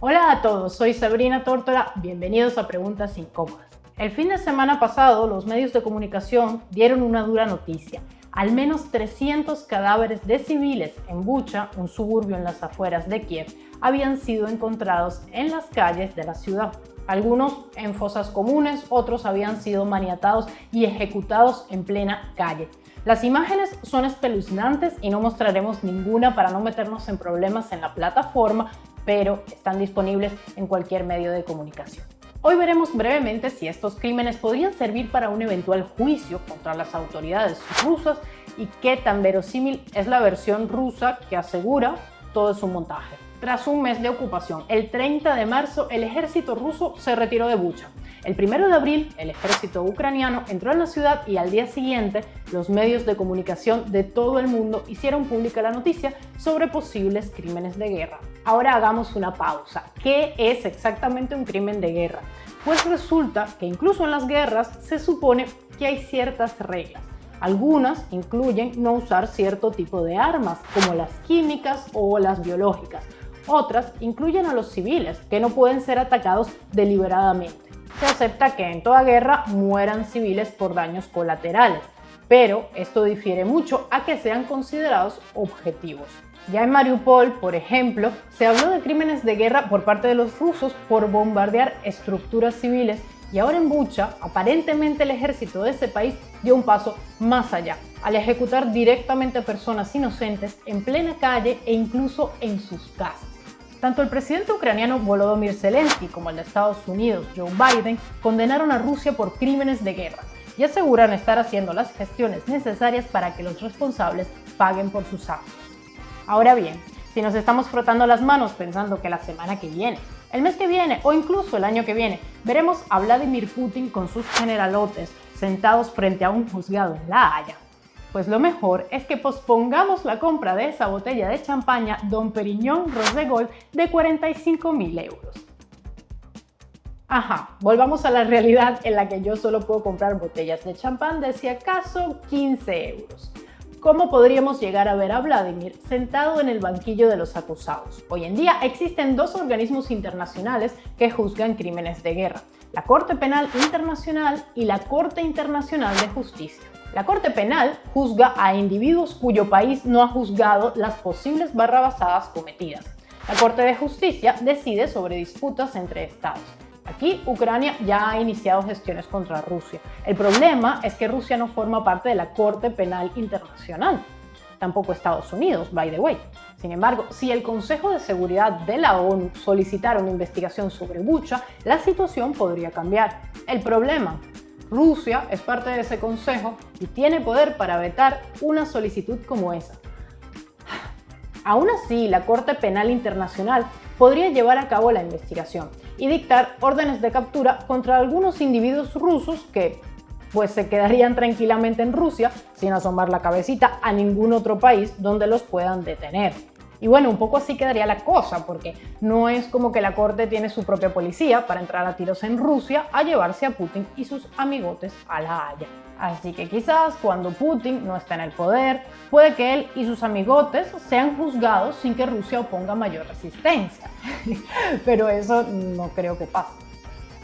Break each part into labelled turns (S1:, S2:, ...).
S1: Hola a todos, soy Sabrina Tórtora, bienvenidos a Preguntas Incómodas. El fin de semana pasado, los medios de comunicación dieron una dura noticia. Al menos 300 cadáveres de civiles en Bucha, un suburbio en las afueras de Kiev, habían sido encontrados en las calles de la ciudad. Algunos en fosas comunes, otros habían sido maniatados y ejecutados en plena calle. Las imágenes son espeluznantes y no mostraremos ninguna para no meternos en problemas en la plataforma, pero están disponibles en cualquier medio de comunicación. Hoy veremos brevemente si estos crímenes podrían servir para un eventual juicio contra las autoridades rusas y qué tan verosímil es la versión rusa que asegura todo es un montaje. Tras un mes de ocupación, el 30 de marzo el ejército ruso se retiró de Bucha. El 1 de abril el ejército ucraniano entró en la ciudad y al día siguiente los medios de comunicación de todo el mundo hicieron pública la noticia sobre posibles crímenes de guerra. Ahora hagamos una pausa. ¿Qué es exactamente un crimen de guerra? Pues resulta que incluso en las guerras se supone que hay ciertas reglas. Algunas incluyen no usar cierto tipo de armas, como las químicas o las biológicas. Otras incluyen a los civiles, que no pueden ser atacados deliberadamente. Se acepta que en toda guerra mueran civiles por daños colaterales, pero esto difiere mucho a que sean considerados objetivos. Ya en Mariupol, por ejemplo, se habló de crímenes de guerra por parte de los rusos por bombardear estructuras civiles y ahora en Bucha, aparentemente el ejército de ese país dio un paso más allá, al ejecutar directamente a personas inocentes en plena calle e incluso en sus casas. Tanto el presidente ucraniano Volodymyr Zelensky como el de Estados Unidos, Joe Biden, condenaron a Rusia por crímenes de guerra y aseguran estar haciendo las gestiones necesarias para que los responsables paguen por sus actos. Ahora bien, si nos estamos frotando las manos pensando que la semana que viene, el mes que viene o incluso el año que viene, veremos a Vladimir Putin con sus generalotes sentados frente a un juzgado en La Haya, pues lo mejor es que pospongamos la compra de esa botella de champaña Dom Perignon Rosé Gold de 45.000 euros. Volvamos a la realidad en la que yo solo puedo comprar botellas de champán de si acaso 15 euros. ¿Cómo podríamos llegar a ver a Vladimir sentado en el banquillo de los acusados? Hoy en día existen dos organismos internacionales que juzgan crímenes de guerra: la Corte Penal Internacional y la Corte Internacional de Justicia. La Corte Penal juzga a individuos cuyo país no ha juzgado las posibles barrabasadas cometidas. La Corte de Justicia decide sobre disputas entre estados. Aquí, Ucrania ya ha iniciado gestiones contra Rusia. El problema es que Rusia no forma parte de la Corte Penal Internacional. Tampoco Estados Unidos, by the way. Sin embargo, si el Consejo de Seguridad de la ONU solicitara una investigación sobre Bucha, la situación podría cambiar. El problema: Rusia es parte de ese consejo y tiene poder para vetar una solicitud como esa. Aún así, la Corte Penal Internacional podría llevar a cabo la investigación y dictar órdenes de captura contra algunos individuos rusos que se quedarían tranquilamente en Rusia sin asomar la cabecita a ningún otro país donde los puedan detener. Y bueno, un poco así quedaría la cosa, porque no es como que la corte tiene su propia policía para entrar a tiros en Rusia a llevarse a Putin y sus amigotes a La Haya. Así que quizás cuando Putin no está en el poder, puede que él y sus amigotes sean juzgados sin que Rusia oponga mayor resistencia. Pero eso no creo que pase.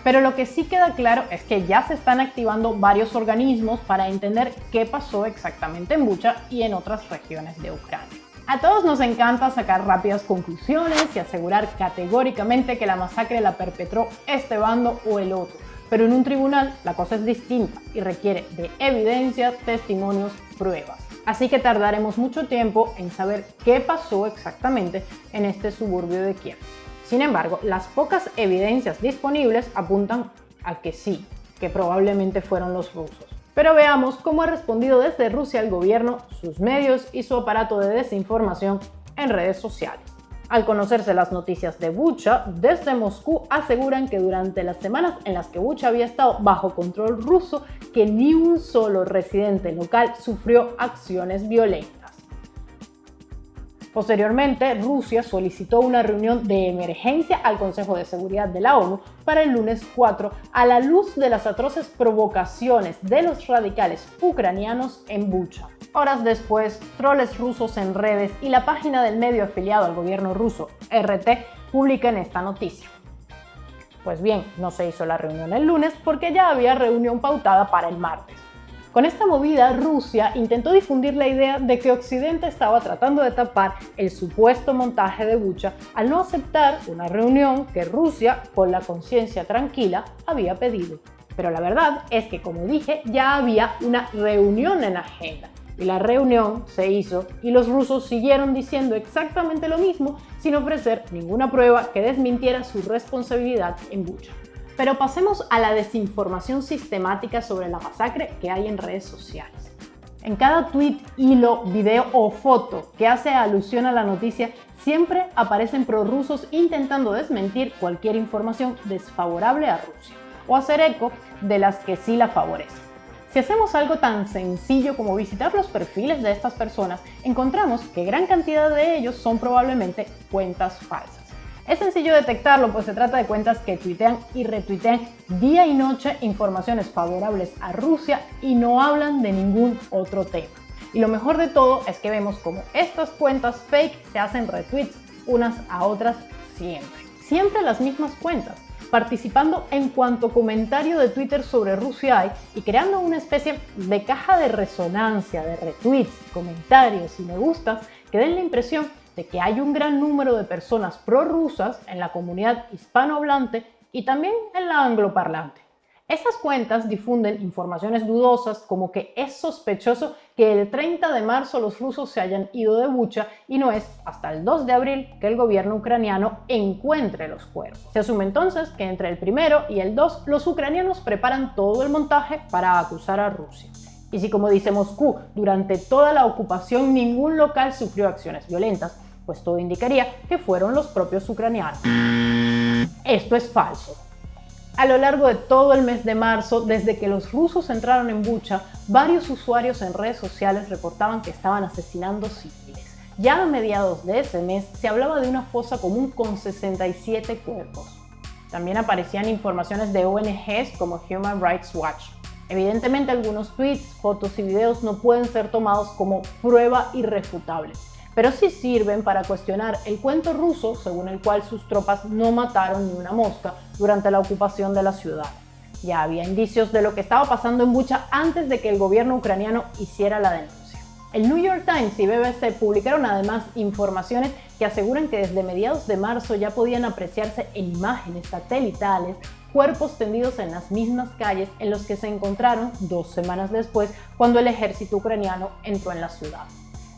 S1: Pero lo que sí queda claro es que ya se están activando varios organismos para entender qué pasó exactamente en Bucha y en otras regiones de Ucrania. A todos nos encanta sacar rápidas conclusiones y asegurar categóricamente que la masacre la perpetró este bando o el otro, pero en un tribunal la cosa es distinta y requiere de evidencias, testimonios, pruebas. Así que tardaremos mucho tiempo en saber qué pasó exactamente en este suburbio de Kiev. Sin embargo, las pocas evidencias disponibles apuntan a que sí, que probablemente fueron los rusos. Pero veamos cómo ha respondido desde Rusia el gobierno, sus medios y su aparato de desinformación en redes sociales. Al conocerse las noticias de Bucha, desde Moscú aseguran que durante las semanas en las que Bucha había estado bajo control ruso, que ni un solo residente local sufrió acciones violentas. Posteriormente, Rusia solicitó una reunión de emergencia al Consejo de Seguridad de la ONU para el lunes 4 a la luz de las atroces provocaciones de los radicales ucranianos en Bucha. Horas después, troles rusos en redes y la página del medio afiliado al gobierno ruso, RT, publiquen esta noticia. Pues bien, no se hizo la reunión el lunes porque ya había reunión pautada para el martes. Con esta movida, Rusia intentó difundir la idea de que Occidente estaba tratando de tapar el supuesto montaje de Bucha al no aceptar una reunión que Rusia, con la conciencia tranquila, había pedido. Pero la verdad es que, como dije, ya había una reunión en agenda. Y la reunión se hizo y los rusos siguieron diciendo exactamente lo mismo sin ofrecer ninguna prueba que desmintiera su responsabilidad en Bucha. Pero pasemos a la desinformación sistemática sobre la masacre que hay en redes sociales. En cada tweet, hilo, video o foto que hace alusión a la noticia, siempre aparecen prorrusos intentando desmentir cualquier información desfavorable a Rusia o hacer eco de las que sí la favorecen. Si hacemos algo tan sencillo como visitar los perfiles de estas personas, encontramos que gran cantidad de ellos son probablemente cuentas falsas. Es sencillo detectarlo, pues se trata de cuentas que tuitean y retuitean día y noche informaciones favorables a Rusia y no hablan de ningún otro tema. Y lo mejor de todo es que vemos cómo estas cuentas fake se hacen retweets unas a otras siempre. Siempre las mismas cuentas, participando en cuanto comentario de Twitter sobre Rusia hay y creando una especie de caja de resonancia de retweets, comentarios y me gustas que den la impresión de que hay un gran número de personas prorrusas en la comunidad hispanohablante y también en la angloparlante. Esas cuentas difunden informaciones dudosas como que es sospechoso que el 30 de marzo los rusos se hayan ido de Bucha y no es hasta el 2 de abril que el gobierno ucraniano encuentre los cuerpos. Se asume entonces que entre el 1 y el 2 los ucranianos preparan todo el montaje para acusar a Rusia. Y si, como dice Moscú, durante toda la ocupación ningún local sufrió acciones violentas, pues todo indicaría que fueron los propios ucranianos. Esto es falso. A lo largo de todo el mes de marzo, desde que los rusos entraron en Bucha, varios usuarios en redes sociales reportaban que estaban asesinando civiles. Ya a mediados de ese mes se hablaba de una fosa común con 67 cuerpos. También aparecían informaciones de ONGs como Human Rights Watch. Evidentemente algunos tweets, fotos y videos no pueden ser tomados como prueba irrefutable, pero sí sirven para cuestionar el cuento ruso según el cual sus tropas no mataron ni una mosca durante la ocupación de la ciudad. Ya había indicios de lo que estaba pasando en Bucha antes de que el gobierno ucraniano hiciera la denuncia. El New York Times y BBC publicaron además informaciones que aseguran que desde mediados de marzo ya podían apreciarse en imágenes satelitales cuerpos tendidos en las mismas calles en los que se encontraron 2 semanas después cuando el ejército ucraniano entró en la ciudad.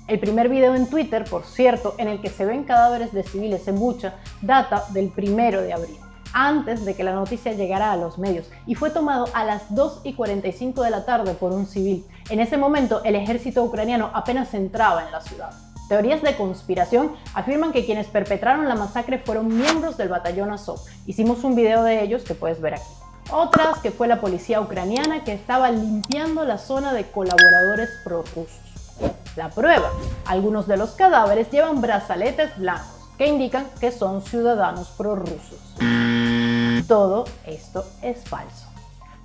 S1: El primer video en Twitter, por cierto, en el que se ven cadáveres de civiles en Bucha, data del 1 de abril, antes de que la noticia llegara a los medios, y fue tomado a las 2:45 de la tarde por un civil. En ese momento, el ejército ucraniano apenas entraba en la ciudad. Teorías de conspiración afirman que quienes perpetraron la masacre fueron miembros del batallón Azov. Hicimos un video de ellos que puedes ver aquí. Otras que fue la policía ucraniana que estaba limpiando la zona de colaboradores prorrusos. La prueba: algunos de los cadáveres llevan brazaletes blancos que indican que son ciudadanos prorrusos. Todo esto es falso.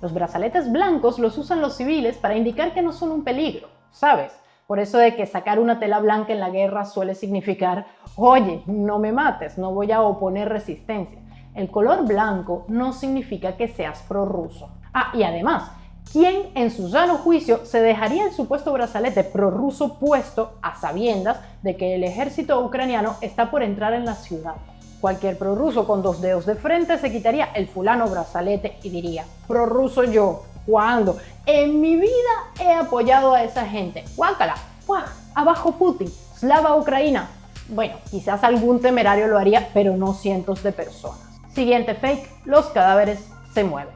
S1: Los brazaletes blancos los usan los civiles para indicar que no son un peligro, ¿sabes? Por eso de que sacar una tela blanca en la guerra suele significar, oye, no me mates, no voy a oponer resistencia. El color blanco no significa que seas prorruso. Y además, ¿quién en su sano juicio se dejaría el supuesto brazalete prorruso puesto a sabiendas de que el ejército ucraniano está por entrar en la ciudad? Cualquier prorruso con 2 dedos de frente se quitaría el fulano brazalete y diría, prorruso yo, ¿cuándo? En mi vida he apoyado a esa gente. ¡Guácala! ¡Puah! ¡Abajo Putin! ¡Slava Ucrania! Bueno, quizás algún temerario lo haría, pero no cientos de personas. Siguiente fake: los cadáveres se mueven.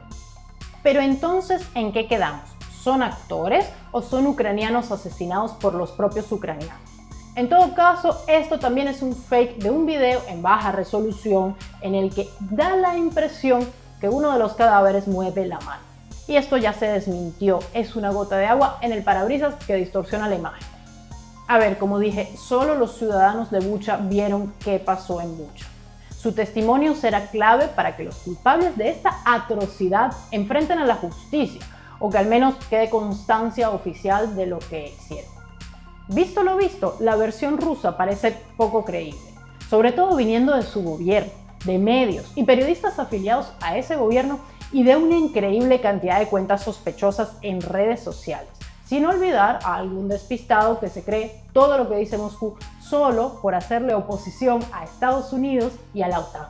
S1: Pero entonces, ¿en qué quedamos? ¿Son actores o son ucranianos asesinados por los propios ucranianos? En todo caso, esto también es un fake de un video en baja resolución en el que da la impresión que uno de los cadáveres mueve la mano. Y esto ya se desmintió, es una gota de agua en el parabrisas que distorsiona la imagen. A ver, como dije, solo los ciudadanos de Bucha vieron qué pasó en Bucha. Su testimonio será clave para que los culpables de esta atrocidad enfrenten a la justicia, o que al menos quede constancia oficial de lo que hicieron. Visto lo visto, la versión rusa parece poco creíble, sobre todo viniendo de su gobierno. de medios y periodistas afiliados a ese gobierno y de una increíble cantidad de cuentas sospechosas en redes sociales. Sin olvidar a algún despistado que se cree todo lo que dice Moscú solo por hacerle oposición a Estados Unidos y a la OTAN.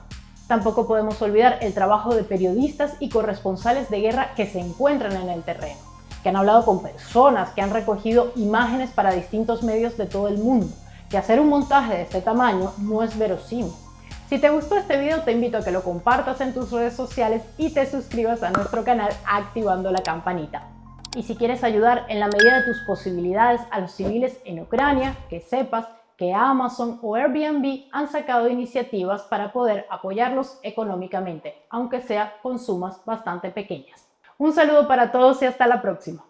S1: Tampoco podemos olvidar el trabajo de periodistas y corresponsales de guerra que se encuentran en el terreno, que han hablado con personas, que han recogido imágenes para distintos medios de todo el mundo, que hacer un montaje de este tamaño no es verosímil. Si te gustó este video, te invito a que lo compartas en tus redes sociales y te suscribas a nuestro canal activando la campanita. Y si quieres ayudar en la medida de tus posibilidades a los civiles en Ucrania, que sepas que Amazon o Airbnb han sacado iniciativas para poder apoyarlos económicamente, aunque sea con sumas bastante pequeñas. Un saludo para todos y hasta la próxima.